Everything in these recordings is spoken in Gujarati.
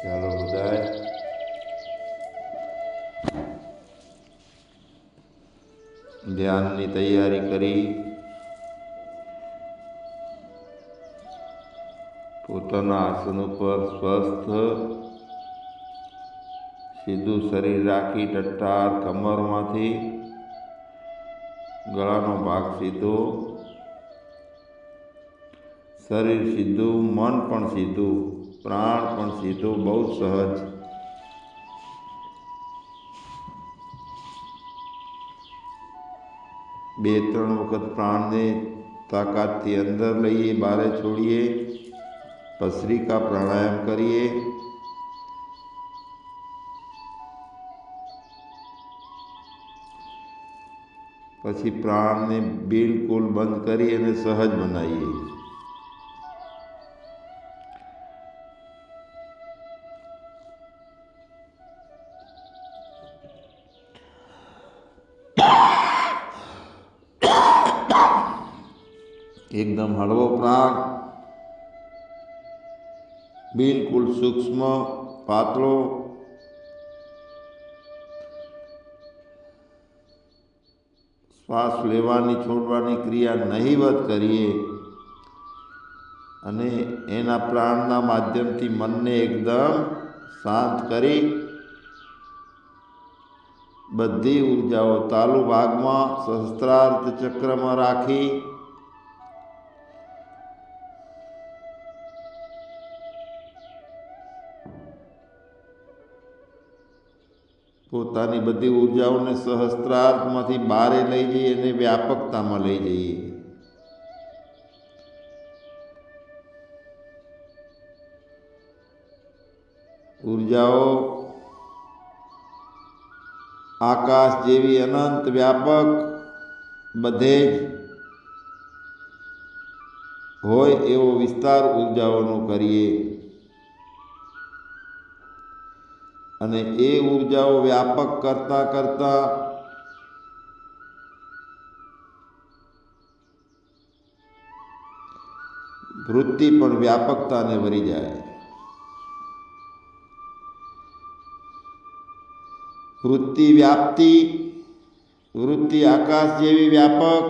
ચાલો બધાય ધ્યાનની તૈયારી કરી પોતાના આસન ઉપર સ્વસ્થ સીધું શરીર રાખી ટટ્ટાર કમરમાંથી ગળાનો ભાગ સીધો, શરીર સીધું, મન પણ સીધું, પ્રાણ પણ સીધો, બહુ સહજ. બે ત્રણ વખત પ્રાણને તાકાતથી અંદર લઈએ, બહાર છોડીએ, ભસ્ત્રિકા પ્રાણાયામ કરીએ. પછી પ્રાણને બિલકુલ બંધ કરી અને સહજ બનાવીએ. એકદમ હળવો પ્રાણ, બિલકુલ સૂક્ષ્મ, પાતળો. શ્વાસ લેવાની છોડવાની ક્રિયા નહીવત કરીએ અને એના પ્રાણના માધ્યમથી મનને એકદમ શાંત કરી બધી ઉર્જાઓ તાલુ ભાગમાં સહસ્ત્રાર્થ ચક્રમાં રાખી પોતાની બધી ઉર્જાઓને સહસ્ત્રાર્થમાંથી બહાર લઈ જઈએ અને વ્યાપકતામાં લઈ જઈએ. ઉર્જાઓ આકાશ જેવી અનંત વ્યાપક બધે જ હોય એવો વિસ્તાર ઉર્જાઓનો કરીએ અને એ ઉર્જાઓ વ્યાપક કરતાં કરતાં વૃત્તિ પણ વ્યાપકતાને વરી જાય. વૃત્તિ વ્યાપ્તિ, વૃત્તિ આકાશ જેવી વ્યાપક,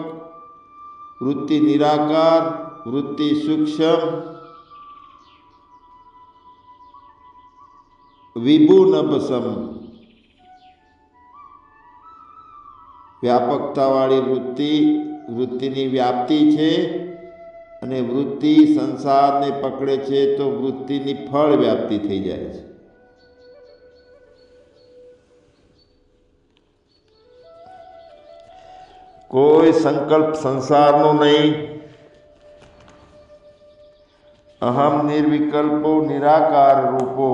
વૃત્તિ નિરાકાર, વૃત્તિ સૂક્ષ્મ, વિભુનભસમ. વ્યાપકતાવાળી વૃત્તિ વૃત્તિની વ્યાપ્તિ છે અને વૃત્તિ સંસારને પકડે છે તો વૃત્તિની ફળ વ્યાપ્તિ થઈ જાય છે. કોઈ સંકલ્પ સંસારનો નહીં. અહમ નિર્વિકલ્પો નિરાકાર રૂપો.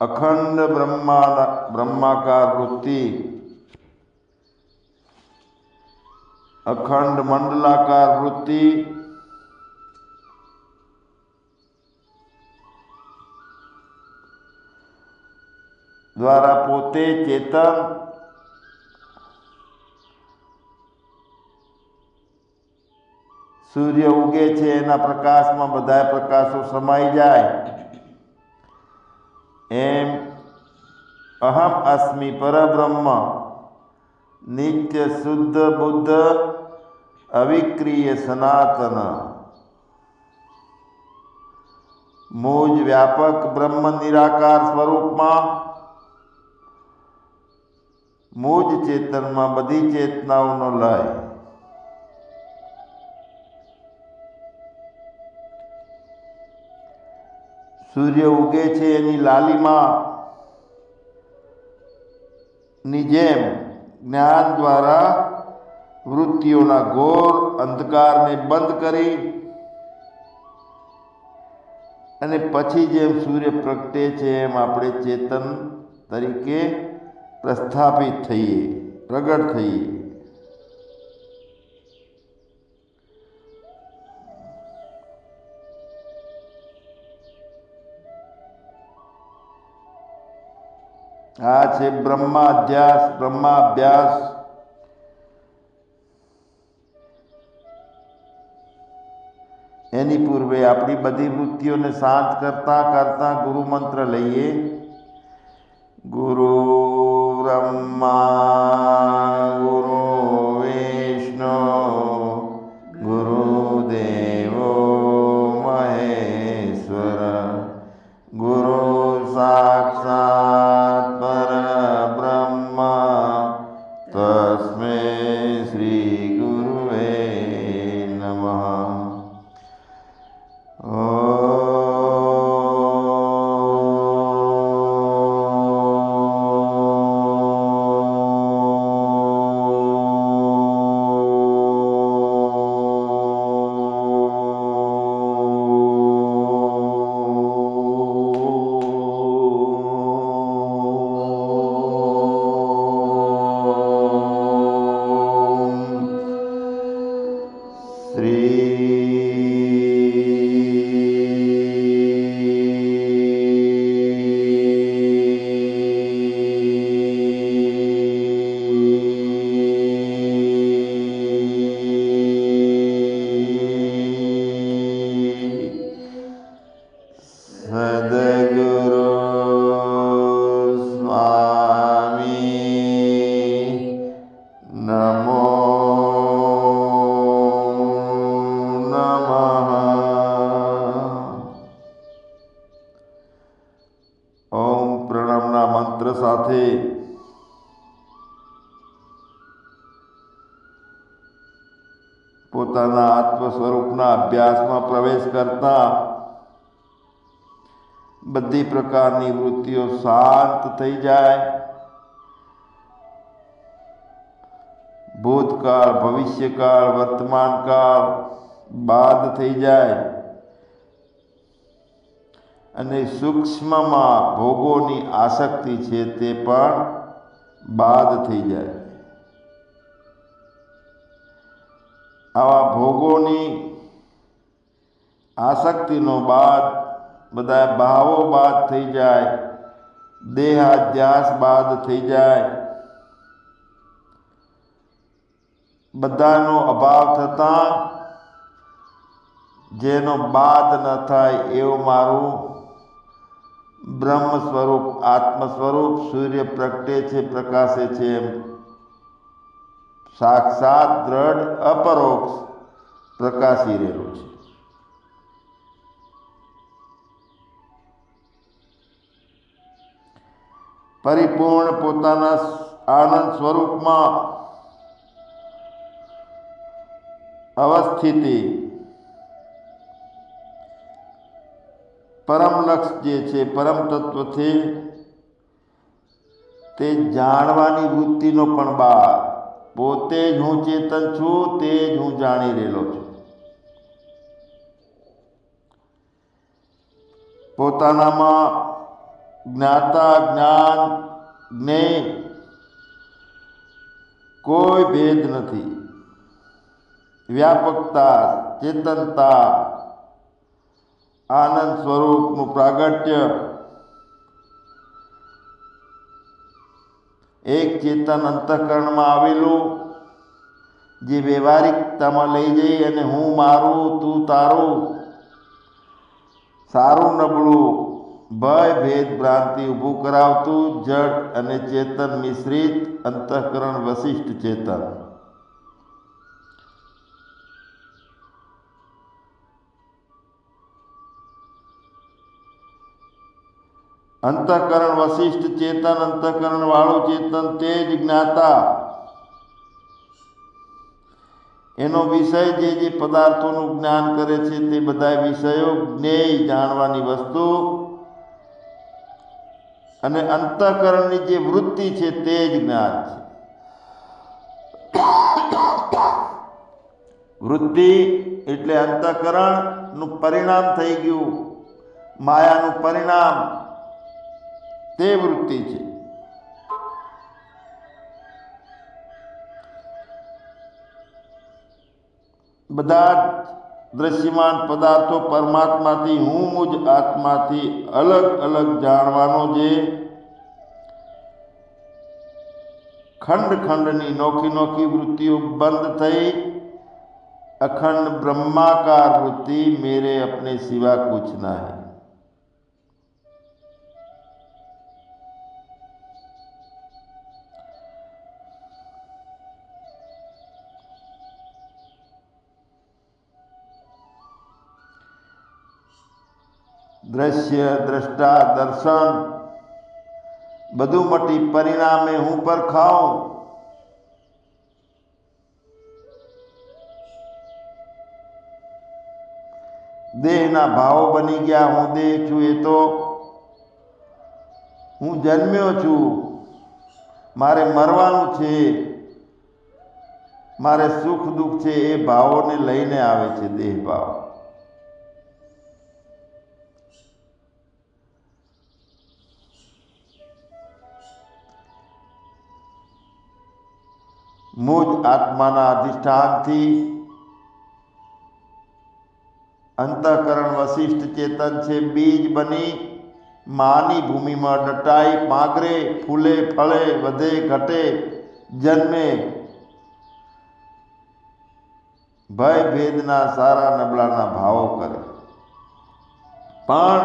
અખંડ બ્રહ્માકાર વૃત્તિ, અખંડ મંડલાકાર વૃત્તિ, દ્વારા પોતે ચેતન સૂર્ય ઉગે છે એના પ્રકાશમાં બધા પ્રકાશો સમાઈ જાય એમ અહમ અસ્મિ પરબ્રહ્મ નિત્ય શુદ્ધ બુદ્ધ અવિક્રિય સનાતન મુજ વ્યાપક બ્રહ્મ નિરાકાર સ્વરૂપમાં મુજ ચેતનમાં બધી ચેતનાઓનો લય. સૂર્ય ઉગે છે એની લાલીમા ની જેમ જ્ઞાન દ્વારા વૃત્તિઓના ઘોર અંધકારને બંધ કરી અને પછી જેમ સૂર્ય પ્રગટે છે એમ આપણે ચેતન તરીકે પ્રસ્થાપિત થઈએ, પ્રગટ થઈએ. આ છે બ્રહ્માભ્યાસ. એની પૂર્વે આપણી બધી વૃત્તિઓને શાંત કરતા કરતા ગુરુ મંત્ર લઈએ. ગુરુ બ્રહ્મા ગુરુ વિષ્ણુ ગુરુદેવો મહેશ્વર ગુરુ સાક્ષાત પરબ્રહ્મ તસ્મૈ શ્રી ગુરુવે નમઃ. સાથે પોતાના આત્મ સ્વરૂપના અભ્યાસમાં પ્રવેશ કરતા બધી પ્રકારની વૃત્તિઓ શાંત થઈ જાય. ભૂતકાળ, ભવિષ્યકાળ, વર્તમાનકાળ બાદ થઈ જાય અને સૂક્ષ્મમાં ભોગોની આસક્તિ છે તે પણ બાદ થઈ જાય. આવા ભોગોની આસક્તિનો બાદ, બધા ભાવો બાદ થઈ જાય, દેહાધ્યાસ બાદ થઈ જાય, બધાનો અભાવ થતાં જેનો બાદ ન થાય એવું મારું બ્રહ્મ સ્વરૂપ, આત્મ સ્વરૂપ સૂર્ય પ્રગટે છે, પ્રકાશે છે એમ સાક્ષાત દ્રઢ અપરોક્ષ પ્રકાશી રહેલું છે. પરિપૂર્ણ પોતાના આનંદ સ્વરૂપમાં અવસ્થિતિ પરમ લક્ષ જે છે, પરમ તત્વથી તે જાણવાની વૃત્તિનો પણ બાદ, પોતે જ હું ચેતન છું, તે જ હું જાણી રહેલો છું. પોતાનામાં જ્ઞાતા, જ્ઞાન, જ્ઞેય કોઈ ભેદ નથી. વ્યાપકતા, ચેતનતા, આનંદ સ્વરૂપનું પ્રાગટ્ય, એક ચેતન અંતઃકરણમાં આવેલું જે વ્યવહારિકતામાં લઈ જઈ અને હું મારું, તું તારું, સારું નબળું, ભય ભેદ ભ્રાંતિ ઊભું કરાવતું જડ અને ચેતન મિશ્રિત અંતઃકરણ વશિષ્ઠ ચેતન. અંતઃકરણ વશિષ્ઠ ચેતન, અંતઃકરણ વાળું ચેતન, તે જ જ્ઞાતા. એનો વિષય જે પદાર્થોનું જ્ઞાન કરે છે તે બધા વિષયો જ્ઞેય, જાણવાની વસ્તુ, અને અંતઃકરણની જે વૃત્તિ છે તે જ જ્ઞાન છે. વૃત્તિ એટલે અંતઃકરણનું પરિણામ થઈ ગયું, માયાનું પરિણામ તે વૃત્તિ છે. બધા જ દ્રશ્યમાન પદાર્થો પરમાત્માથી, હું મુજ આત્માથી અલગ અલગ જાણવાનો જે ખંડ ખંડની નોખી નોખી વૃત્તિઓ બંધ થઈ अखंड ब्रह्माकार वृत्ति मेरे अपने सिवा कुछ ना है। दृश्य दृष्टा दर्शन બધું મટી પરિણામે હું પર ખાઉં। દેહના ભાવો બની ગયા, હું દેહ છું, એ તો હું જન્મ્યો છું, મારે મરવાનું છે, મારે સુખ દુઃખ છે, એ ભાવોને લઈને આવે છે દેહ ભાવ। મુજ આત્માના અધિષ્ઠાનથી અંતઃકરણ વશિષ્ઠ ચેતન છે, બીજ બની માની ભૂમિમાં દટાઈ પાંગરે, ફૂલે, ફળે, વધે, ઘટે, જન્મે, ભય ભેદના સારા નબળાના ભાવો કરે। પણ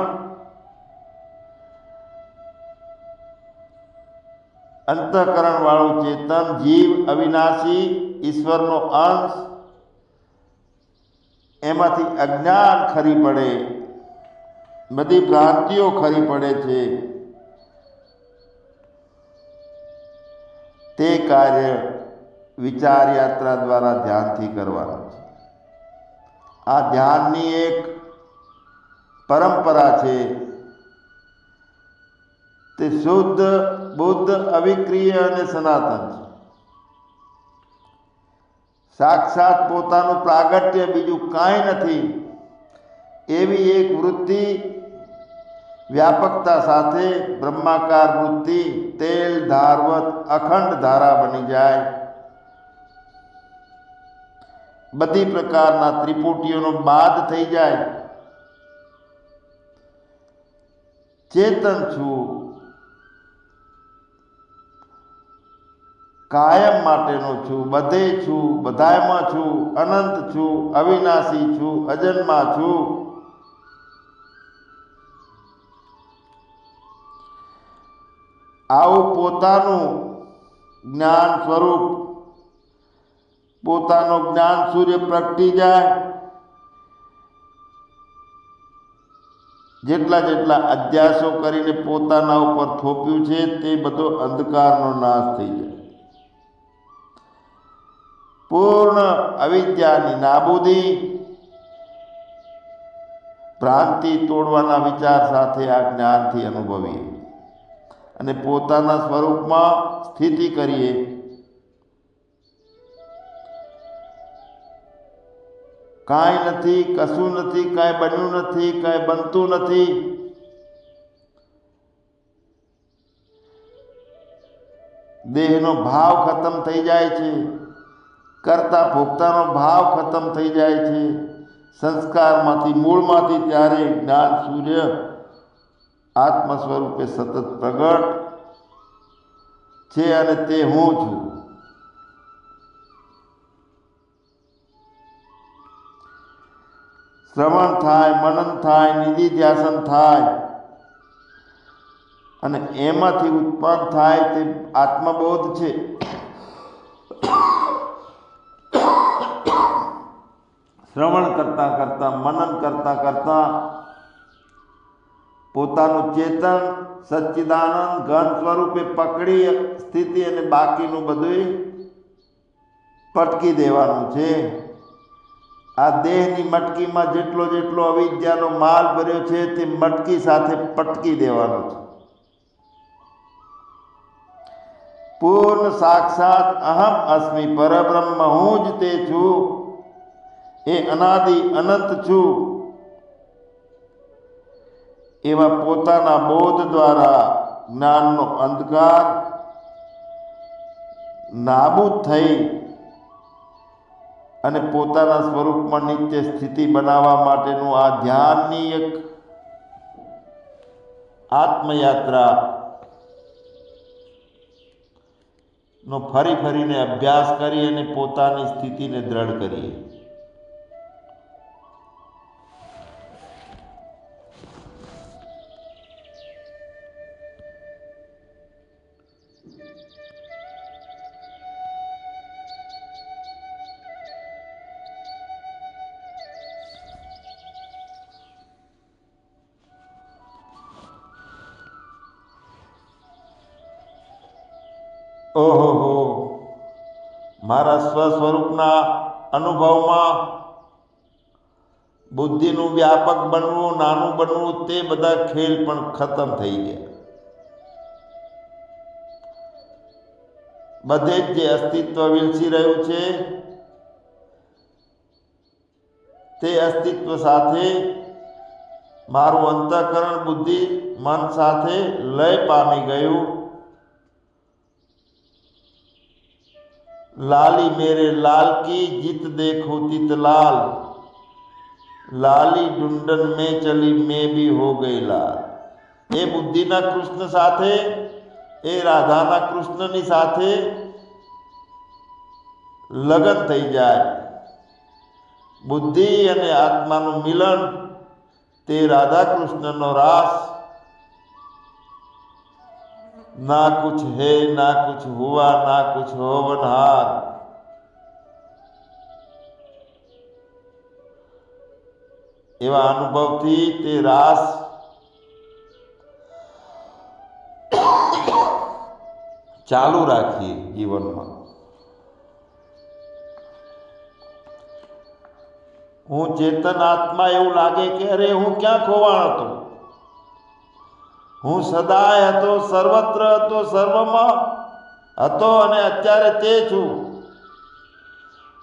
અંતઃકરણ વાળું ચેતન જીવ અવિનાશી ઈશ્વરનો અંશ, એમાંથી અજ્ઞાન ખરી પડે, બધી ભ્રાંતિઓ ખરી પડે છે। તે કાર્ય વિચાર યાત્રા દ્વારા ધ્યાનથી કરવાનું છે। આ ધ્યાનની એક પરંપરા છે। તે શુદ્ધ બુદ્ધ અવિક્રિય અને સનાતન છે। સાક્ષાત પોતાનું પ્રાગટ્ય બીજું કાંઈ નથી એવી એક વૃત્તિ વ્યાપકતા સાથે બ્રહ્માકાર વૃત્તિ તેલ ધારવત અખંડ ધારા બની જાય। બધી પ્રકારના ત્રિપુટીઓનો બાદ થઈ જાય। ચેતન છું, કાયમ માટેનો છું, બધે છું, બધાયમાં છું, અનંત છું, અવિનાશી છું, અજન્મા છું। આવું પોતાનું જ્ઞાન સ્વરૂપ, પોતાનો જ્ઞાન સૂર્ય પ્રગટી જાય, જેટલા જેટલા અધ્યાસો કરીને પોતાના ઉપર થોપ્યું છે તે બધો અંધકારનો નાશ થઈ જાય। પૂર્ણ અવિદ્યાની નાબૂદી ભ્રાંતિ તોડવાના વિચાર સાથે આ જ્ઞાનથી અનુભવીએ અને પોતાના સ્વરૂપમાં સ્થિતિ કરીએ। કાંઈ નથી, કશું નથી, કાંઈ બન્યું નથી, કાંઈ બનતું નથી। દેહનો ભાવ ખતમ થઈ જાય છે, કરતા ભોગતાનો ભાવ ખતમ થઈ જાય છે। સંસ્કારમાંથી મૂળમાંથી ત્યારે જ્ઞાન સૂર્ય આત્મ સ્વરૂપે સતત પ્રગટ છે અને તે હું છું। શ્રવણ થાય, મનન થાય, નિધિધ્યાસન થાય અને એમાંથી ઉત્પન્ન થાય તે આત્મબોધ છે। શ્રવણ કરતાં કરતાં, મનન કરતાં કરતાં પોતાનું ચેતન સચ્ચિદાનંદ ઘન સ્વરૂપે પકડી સ્થિતિ અને બાકીનું બધું પટકી દેવાનું છે। આ દેહની મટકીમાં જેટલો જેટલો અવિદ્યાનો માલ ભર્યો છે તે મટકી સાથે પટકી દેવાનો છે। પૂર્ણ સાક્ષાત અહમ અસ્મિ પરબ્રહ્મ હું જ તે છું, એ અનાદિ અનંત છું એવા પોતાના બોધ દ્વારા જ્ઞાનનો અંધકાર નાબૂદ થઈ અને પોતાના સ્વરૂપમાં નિત્ય સ્થિતિ બનાવવા માટેનું આ ધ્યાનની એક આત્મયાત્રા નો ફરી ફરીને અભ્યાસ કરી અને પોતાની સ્થિતિને દ્રઢ કરીએ। ઓહો હો, મારા સ્વસ્વરૂપના અનુભવમાં બુદ્ધિનું વ્યાપક બનવું, નાનું બનવું, તે બધા ખેલ પણ ખતમ થઈ ગયા. બધે જ જે અસ્તિત્વ વિલસી રહ્યું છે તે અસ્તિત્વ સાથે મારું અંતઃકરણ, બુદ્ધિ, મન સાથે લય પામી ગયું. લાલી મેરે લાલ કી જીત દેખો તિત લાલ, લાલી ડુંડન में चली मैं भी हो गई लाल. એ બુદ્ધિના કૃષ્ણ સાથે, એ રાધાના કૃષ્ણની સાથે લગન થઈ જાય. બુદ્ધિ અને આત્માનું મિલન, તે રાધા કૃષ્ણનો રાસ. ના કુછ હે ના કુછ હુઆ ના કુછ હોવનહાર. એવા અનુભવથી તે રાસ ચાલુ રાખીએ જીવનમાં. હું ચેતન આત્મા એવું લાગે કે અરે હું ક્યાં ખોવાણ હતો. હું સદાય હતો, સર્વત્ર હતો, સર્વમાં હતો અને અત્યારે તે છું.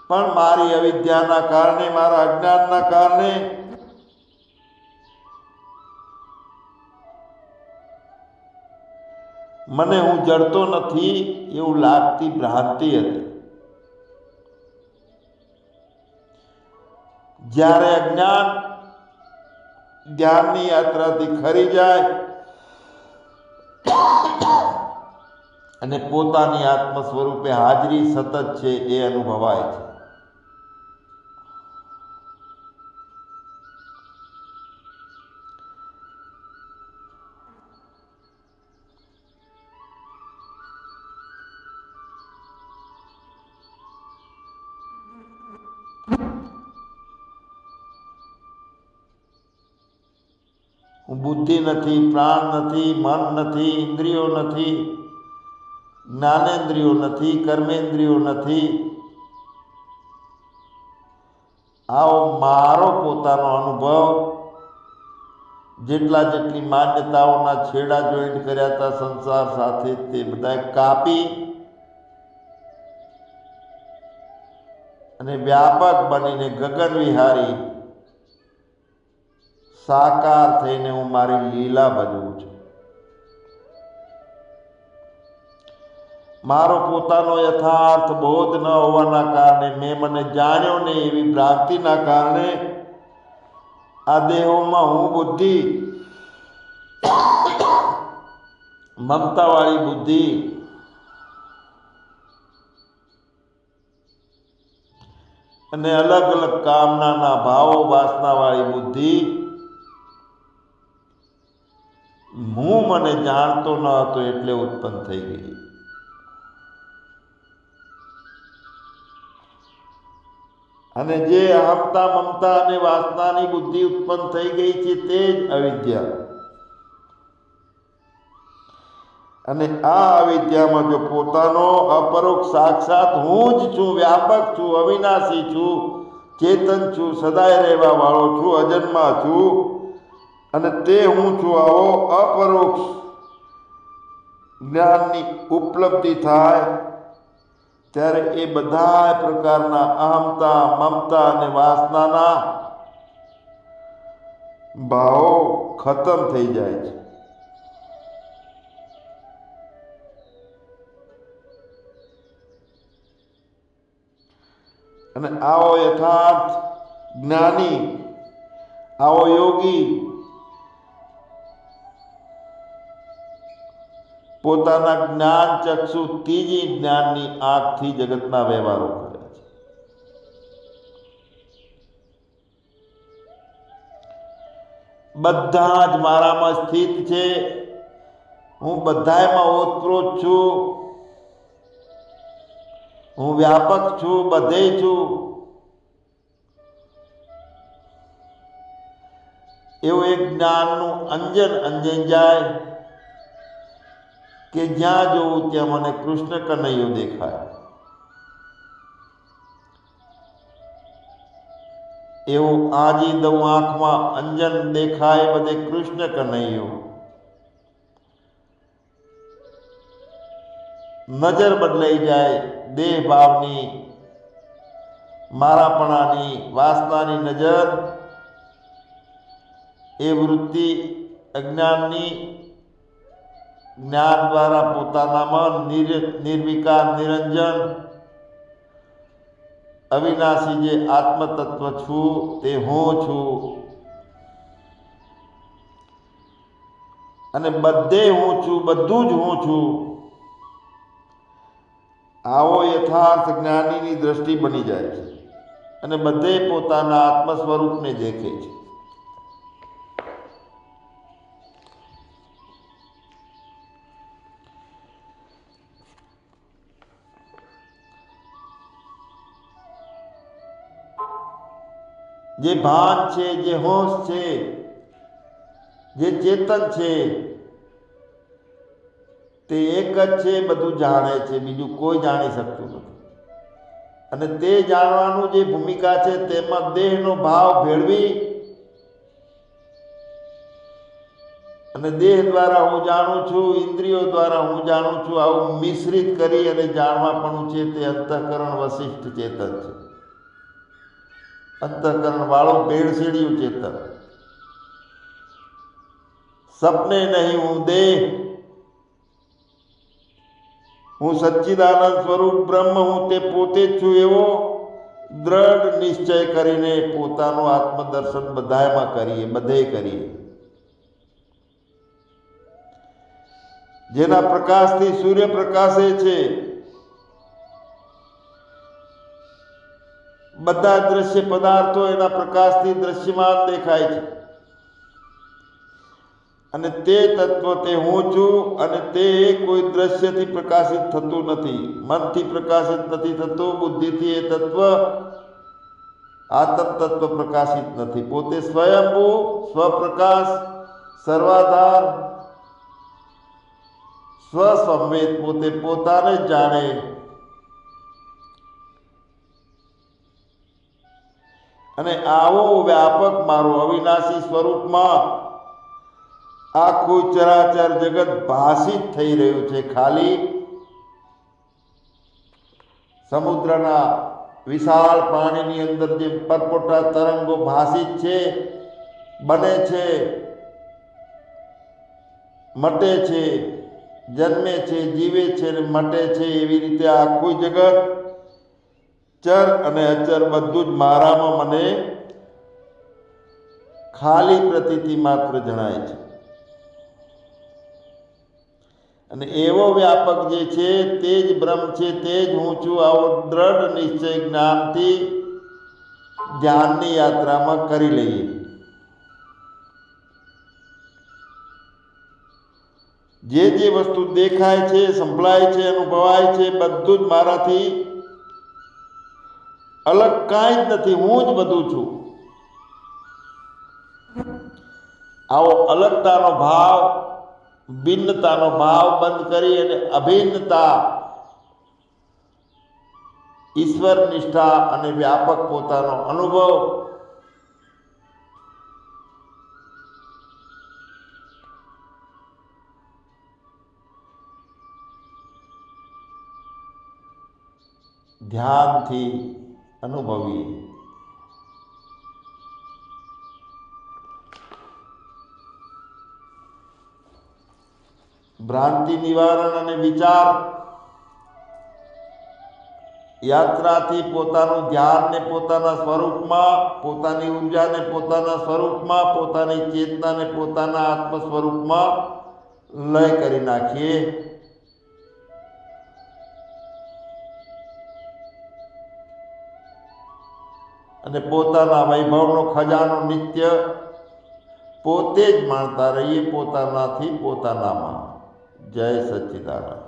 પણ મારી અવિદ્યાના કારણે, મારા અજ્ઞાનના કારણે મને હું જડતો નથી એવું લાગતી ભ્રાંતિ હતી. જ્યારે અજ્ઞાન જ્ઞાનની યાત્રાથી ખરી જાય અને પોતાની આત્મ સ્વરૂપે હાજરી સતત છે એ અનુભવાય છે. હું બુદ્ધિ નથી, પ્રાણ નથી, મન નથી, ઇન્દ્રિયો નથી, જ્ઞાનેન્દ્રિયો નથી, કર્મેન્દ્રિયો નથી. આવો મારો પોતાનો અનુભવ, જેટલી માન્યતાઓના છેડા જોઈન્ટ કર્યા હતા સંસાર સાથે, તે બધા કાપી અને વ્યાપક બનીને ગગન વિહારી સાકાર થઈને હું મારી લીલા ભજવું છું. મારો પોતાનો યથાર્થ બોધ ન હોવાના કારણે, મેં મને જાણ્યો નહીં એવી ભ્રાંતિના કારણે, આ દેહોમાં હું બુદ્ધિ, મમતાવાળી બુદ્ધિ અને અલગ અલગ કામનાના ભાવો, વાસનાવાળી બુદ્ધિ, હું મને જાણતો ન હતો એટલે ઉત્પન્ન થઈ ગઈ. અને જે અહમતા, મમતા અને વાસનાની બુદ્ધિ ઉત્પન્ન થઈ ગઈ છે તે જ અવિદ્યા. અને આ અવિદ્યામાં જો પોતાનો અપરોક્ષ સાક્ષાત હું જ છું, વ્યાપક છું, અવિનાશી છું, ચેતન છું, સદાય રહેવા વાળો છું, અજન્મા છું, અને તે હું છું, આવો અપરોક્ષ જ્ઞાનની ઉપલબ્ધિ થાય ત્યારે એ બધા પ્રકારના અહમતા, મમતા અને વાસનાના ભાવો ખતમ થઈ જાય છે. અને આવો યથાર્થ જ્ઞાની, આવો યોગી પોતાના જ્ઞાન ચક્ષુ, ત્રીજી જ્ઞાનની આંખથી જગતના વ્યવહારો કરે છે. બધા જ મારામાં સ્થિત છે. હું બધાયમાં ઓતપ્રોત છું. હું વ્યાપક છું, બધે છું. એવું એક જ્ઞાનનું અંજન અંજન જાય કે જ્યાં જોઉં ત્યાં મને કૃષ્ણ કનૈયો દેખાય. એવું આજી દઉં આંખમાં અંજન દેખાય બધે કૃષ્ણ કનૈયો. નજર બદલાઈ જાય દેહ ભાવની, મારાપણાની, વાસનાની નજર, એ વૃત્તિ અજ્ઞાનની જ્ઞાન દ્વારા પોતાનામાં નિર્વિકાર નિરંજન અવિનાશી જે આત્મતત્વ છું તે હું છું, અને બધે હું છું, બધું જ હું છું. આવો યથાર્થ જ્ઞાનીની દ્રષ્ટિ બની જાય છે અને બધે પોતાના આત્મ સ્વરૂપને દેખે છે. જે ભાન છે, જે હોશ છે, જે ચેતન છે તે એક જ છે, બધું જાણે છે, બીજું કોઈ જાણી શકતું નથી. અને તે જાણવાનું જે ભૂમિકા છે તેમાં દેહનો ભાવ ભેળવી અને દેહ દ્વારા હું જાણું છું, ઇન્દ્રિયો દ્વારા હું જાણું છું, આવું મિશ્રિત કરી અને જાણવાપણું છે તે અંતઃકરણ વશિષ્ઠ ચેતન છે. અંતઃકરણ વાળું ભેળસેળિયું ચેતન. સપને નહીં હું દેહ, હું સચ્ચિદાનંદ સ્વરૂપ બ્રહ્મ હું તે પોતે જ છું એવો દ્રઢ નિશ્ચય કરીને પોતાનું આત્મદર્શન બધામાં કરીએ, બધે કરીએ. જેના પ્રકાશથી સૂર્ય પ્રકાશે છે, બધા દ્રશ્ય પદાર્થો એના પ્રકાશથી દ્રશ્યમાન દેખાય છે. અને તે તત્વ તે હું છું, અને તે કોઈ દ્રશ્યથી પ્રકાશિત થતું નથી, મનથી પ્રકાશિત નથી થતું, બુદ્ધિથી એ તત્વ આત્મ તત્વ પ્રકાશિત નથી. પોતે સ્વયંભૂ, સ્વપ્રકાશ, સર્વાધાર, સ્વસંવેદ, પોતે પોતાને જ જાણે. અને આવો વ્યાપક મારો અવિનાશી સ્વરૂપમાં આખું ચરાચર જગત ભાષિત થઈ રહ્યું છે. ખાલી સમુદ્રના વિશાળ પાણીની અંદર જે પરપોટા તરંગો ભાષિત છે, બને છે, મટે છે, જન્મે છે, જીવે છે અને મટે છે, એવી રીતે આખું જગત ચર અને અચર બધું જ મારામાં મને ખાલી પ્રતીતિ માત્ર જણાય છે. અને એવો વ્યાપક જે છે તે જ બ્રહ્મ છે, તે જ હું છું, આવો દ્રઢ નિશ્ચય જ્ઞાનથી ધ્યાનની યાત્રામાં કરી લઈએ. જે જે વસ્તુ દેખાય છે, સંભળાય છે, અનુભવાય છે, બધું જ મારાથી અલગ કાંઈ જ નથી, હું જ બધું છું. આવો અલગતાનો ભાવ, ભિન્નતાનો ભાવ બંધ કરી અને અભિન્નતા, ઈશ્વર નિષ્ઠા અને વ્યાપક પોતાનો અનુભવ ધ્યાનથી અનુભવીએ. ભ્રાંતિ નિવારણ અને વિચાર યાત્રાથી પોતાનું ધ્યાનને પોતાના સ્વરૂપમાં, પોતાની ઉર્જાને પોતાના સ્વરૂપમાં, પોતાની ચેતનાને પોતાના આત્મ સ્વરૂપમાં લય કરી નાખીએ. અને પોતાના વૈભવનો ખજાનો નિત્ય પોતે જ માણતા રહીએ, પોતાનાથી પોતાનામાં. જય સચ્ચિદાનંદ.